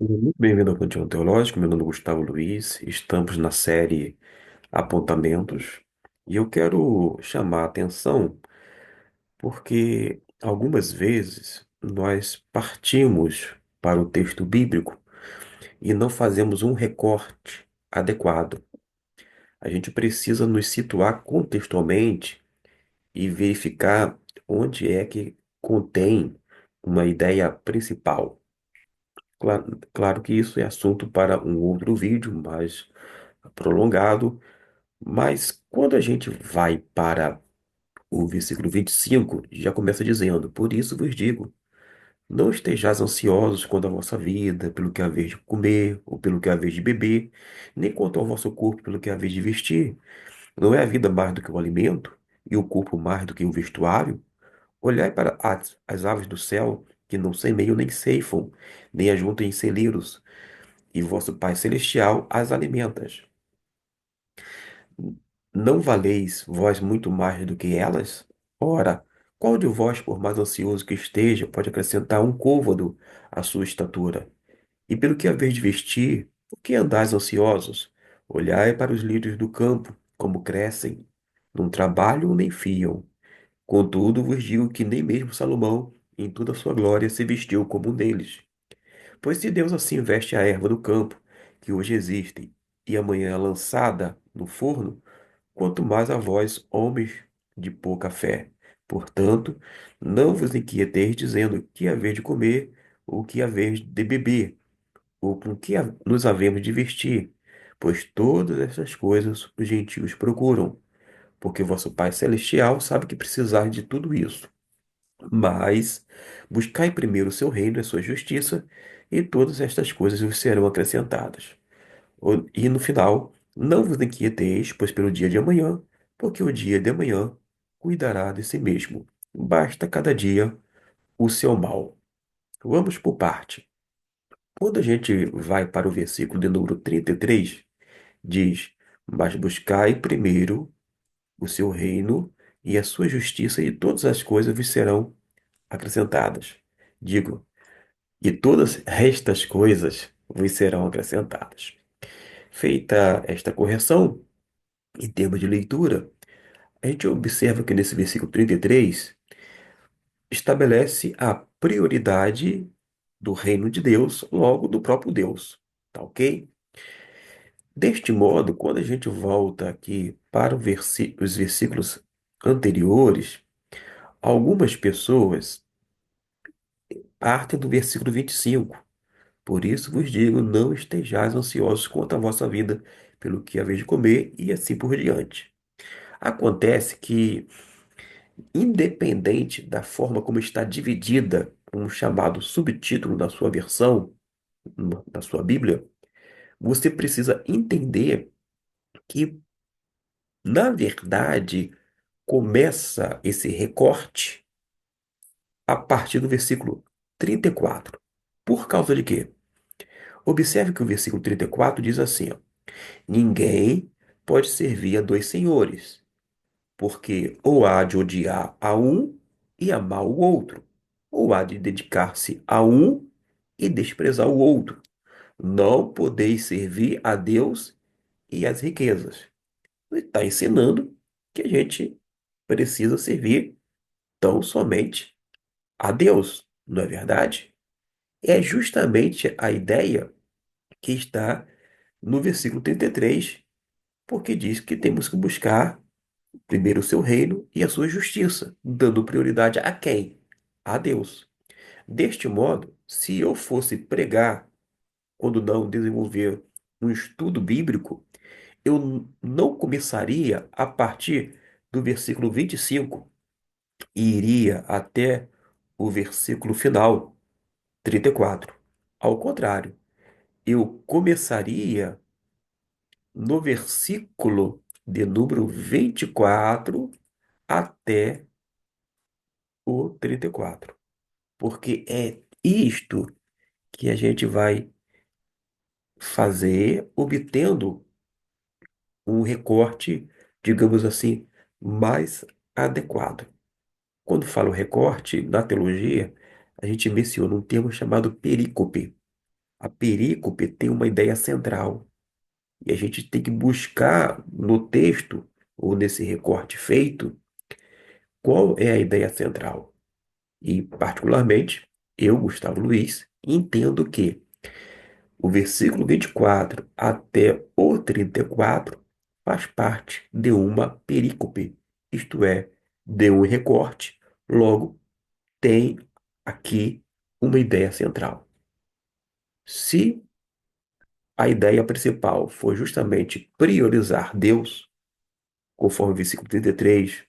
Muito bem-vindo ao Cantinho Teológico. Meu nome é Gustavo Luiz. Estamos na série Apontamentos e eu quero chamar a atenção porque algumas vezes nós partimos para o texto bíblico e não fazemos um recorte adequado. A gente precisa nos situar contextualmente e verificar onde é que contém uma ideia principal. Claro que isso é assunto para um outro vídeo mais prolongado, mas quando a gente vai para o versículo 25, já começa dizendo: Por isso vos digo, não estejais ansiosos quanto à vossa vida, pelo que haveis de comer, ou pelo que haveis de beber, nem quanto ao vosso corpo, pelo que haveis de vestir. Não é a vida mais do que o alimento, e o corpo mais do que o vestuário? Olhai para as aves do céu, que não semeiam nem ceifam, nem ajuntam em celeiros, e vosso Pai Celestial as alimentas. Não valeis vós muito mais do que elas? Ora, qual de vós, por mais ansioso que esteja, pode acrescentar um côvado à sua estatura? E pelo que haveis de vestir, por que andais ansiosos? Olhai para os lírios do campo, como crescem, não trabalham nem fiam. Contudo, vos digo que nem mesmo Salomão, em toda a sua glória, se vestiu como um deles. Pois se Deus assim veste a erva do campo, que hoje existe, e amanhã é lançada no forno, quanto mais a vós, homens de pouca fé. Portanto, não vos inquieteis dizendo que haver de comer, ou que haver de beber, ou com que nos havemos de vestir, pois todas essas coisas os gentios procuram, porque vosso Pai Celestial sabe que precisar de tudo isso. Mas buscai primeiro o seu reino e a sua justiça, e todas estas coisas vos serão acrescentadas. E no final, não vos inquieteis, pois pelo dia de amanhã, porque o dia de amanhã cuidará de si mesmo. Basta cada dia o seu mal. Vamos por parte. Quando a gente vai para o versículo de número 33, diz: Mas buscai primeiro o seu reino e a sua justiça, e todas as coisas vos serão acrescentadas. Digo, e todas estas coisas vos serão acrescentadas. Feita esta correção, em termos de leitura, a gente observa que nesse versículo 33 estabelece a prioridade do reino de Deus, logo do próprio Deus. Tá ok? Deste modo, quando a gente volta aqui para os versículos anteriores, algumas pessoas partem do versículo 25. Por isso vos digo, não estejais ansiosos quanto à vossa vida, pelo que haveis de comer, e assim por diante. Acontece que, independente da forma como está dividida um chamado subtítulo da sua versão, da sua Bíblia, você precisa entender que, na verdade, começa esse recorte a partir do versículo 34. Por causa de quê? Observe que o versículo 34 diz assim, ó, ninguém pode servir a dois senhores, porque ou há de odiar a um e amar o outro, ou há de dedicar-se a um e desprezar o outro. Não podeis servir a Deus e às riquezas. Ele está ensinando que a gente precisa servir tão somente a Deus, não é verdade? É justamente a ideia que está no versículo 33, porque diz que temos que buscar primeiro o seu reino e a sua justiça, dando prioridade a quem? A Deus. Deste modo, se eu fosse pregar quando não desenvolver um estudo bíblico, eu não começaria a partir do versículo 25 e iria até o versículo final, 34. Ao contrário, eu começaria no versículo de número 24 até o 34. Porque é isto que a gente vai fazer obtendo um recorte, digamos assim, mais adequado. Quando falo recorte, na teologia, a gente menciona um termo chamado perícope. A perícope tem uma ideia central. E a gente tem que buscar no texto, ou nesse recorte feito, qual é a ideia central. E, particularmente, eu, Gustavo Luiz, entendo que o versículo 24 até o 34 faz parte de uma perícope, isto é, de um recorte, logo tem aqui uma ideia central. Se a ideia principal for justamente priorizar Deus, conforme o versículo 33,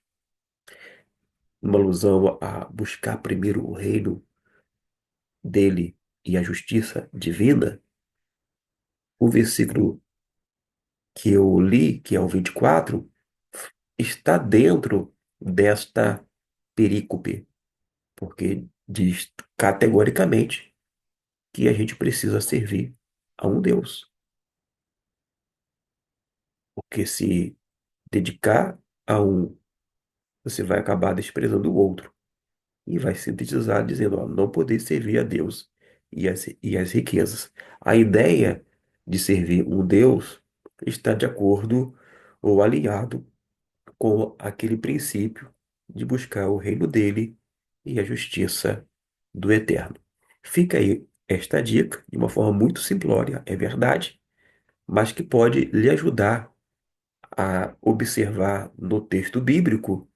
uma alusão a buscar primeiro o reino dele e a justiça divina, o versículo que eu li, que é o 24, está dentro desta perícope, porque diz categoricamente que a gente precisa servir a um Deus, porque se dedicar a um, você vai acabar desprezando o outro e vai sintetizar dizendo, ó, não poder servir a Deus e as riquezas. A ideia de servir um Deus está de acordo ou alinhado com aquele princípio de buscar o reino dele e a justiça do eterno. Fica aí esta dica, de uma forma muito simplória, é verdade, mas que pode lhe ajudar a observar no texto bíblico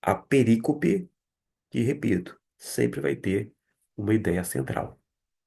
a perícope que, repito, sempre vai ter uma ideia central.